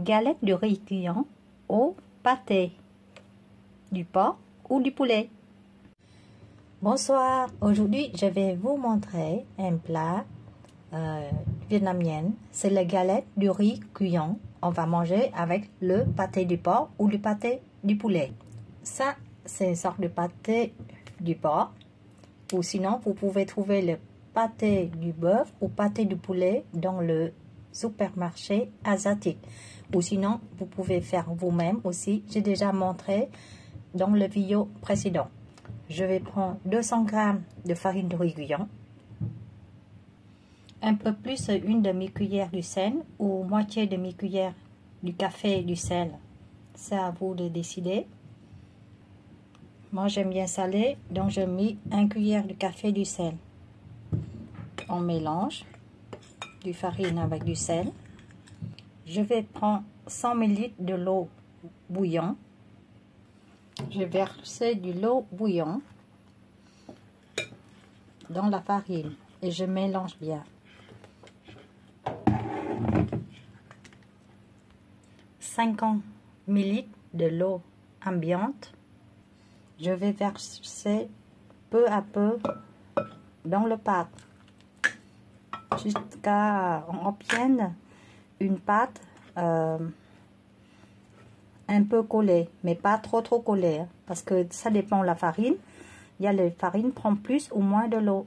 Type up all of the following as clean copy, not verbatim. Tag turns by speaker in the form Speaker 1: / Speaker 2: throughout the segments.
Speaker 1: galette de riz cuillon au pâté du porc ou du poulet. Bonsoir, aujourd'hui je vais vous montrer un plat vietnamien. C'est la galette du riz cuillon. On va manger avec le pâté du porc ou le pâté du poulet. Ça, c'est une sorte de pâté du porc. Ou sinon, vous pouvez trouver le pâté du bœuf ou pâté du poulet dans le supermarché asiatique. Ou sinon, vous pouvez faire vous-même aussi. J'ai déjà montré dans le vidéo précédent. Je vais prendre 200 g de farine de riz cuillon, un peu plus une demi-cuillère du sel ou moitié demi-cuillère du café du sel. C'est à vous de décider. Moi, j'aime bien salé, donc je mets 1 cuillère de café du sel. On mélange du farine avec du sel. Je vais prendre 100 ml de l'eau bouillante. Je vais verser de l'eau bouillante dans la farine et je mélange bien. 50 ml de l'eau ambiante. Je vais verser peu à peu dans le pâte jusqu'à on obtienne une pâte un peu collée, mais pas trop collée, hein, parce que ça dépend de la farine. Il y a la farine prend plus ou moins de l'eau.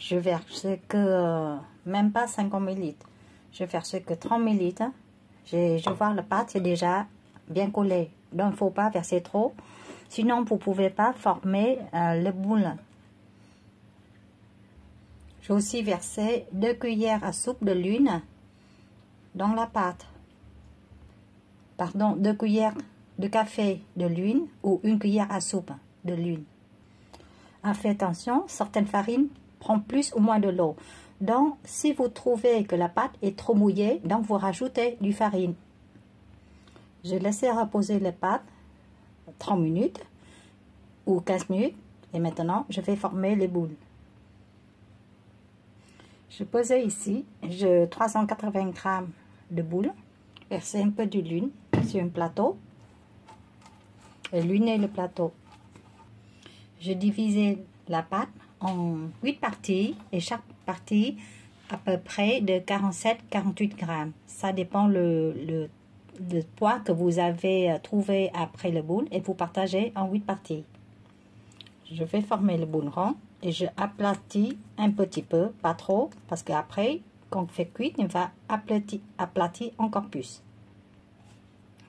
Speaker 1: Je verse que même pas 50 ml. Je verse que 30 ml. Hein. Je vois la pâte c'est déjà bien collée, donc il ne faut pas verser trop. Sinon, vous ne pouvez pas former le boule. J'ai aussi versé 2 cuillères à soupe de l'huile dans la pâte. Pardon, 2 cuillères de café de l'huile ou 1 cuillère à soupe de l'huile. Faites attention, certaines farines prennent plus ou moins de l'eau. Donc, si vous trouvez que la pâte est trop mouillée, donc vous rajoutez du farine. Je laisse reposer les pâtes 30 minutes ou 15 minutes et maintenant je vais former les boules. Je posais ici 380 g de boules, verser un peu d'huile sur un plateau et luiner le plateau. Je divisais la pâte en 8 parties et chaque partie à peu près de 47-48 g. Ça dépend le poids que vous avez trouvé après le boule et vous partagez en 8 parties. Je vais former le boule rond et je aplatis un petit peu, pas trop, parce qu'après, quand on fait cuire, il va aplatir encore plus.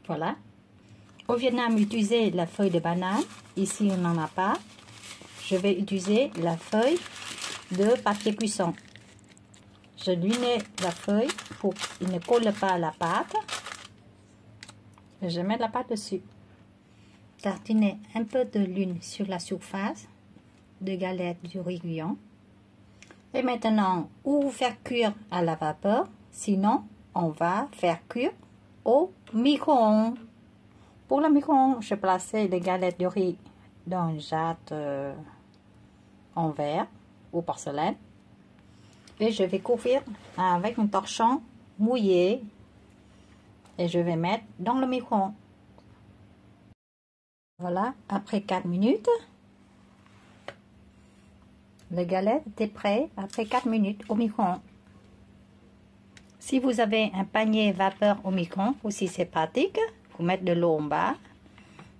Speaker 1: Voilà. Au Vietnam, utilisez la feuille de banane. Ici, on n'en a pas. Je vais utiliser la feuille de papier cuisson. Je luine la feuille pour qu'il ne colle pas à la pâte. Je mets la pâte dessus. Tartiner un peu de l'huile sur la surface de galette du riz cuillon. Et maintenant, ou faire cuire à la vapeur, sinon on va faire cuire au micro-ondes. Pour le micro-ondes, je plaçais les galettes de riz dans une jatte en verre ou porcelaine. Et je vais couvrir avec un torchon mouillé. Et je vais mettre dans le micro-ondes. Voilà, après 4 minutes, la galette était prête après 4 minutes au micro-ondes. Si vous avez un panier vapeur au micro-ondes, aussi c'est pratique. Vous mettez de l'eau en bas,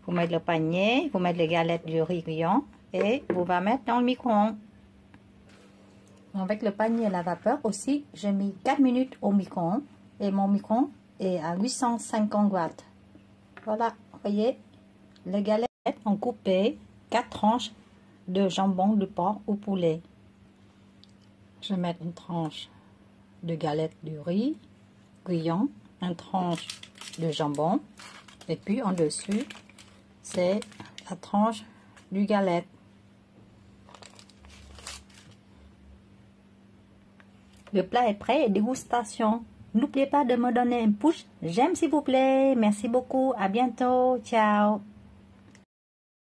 Speaker 1: vous mettez le panier, vous mettez les galettes du riz cuillon et vous va mettre dans le micro-ondes. Avec le panier à la vapeur aussi, j'ai mis 4 minutes au micro-ondes et mon micro-ondes est à 850 watts. Voilà, vous voyez, les galettes ont coupé 4 tranches de jambon de porc ou poulet. Je vais mettre une tranche de galette de riz cuillon, une tranche de jambon et puis en dessus c'est la tranche du galette. Le plat est prêt et dégustation. N'oubliez pas de me donner un pouce j'aime s'il vous plaît. Merci beaucoup. À bientôt. Ciao.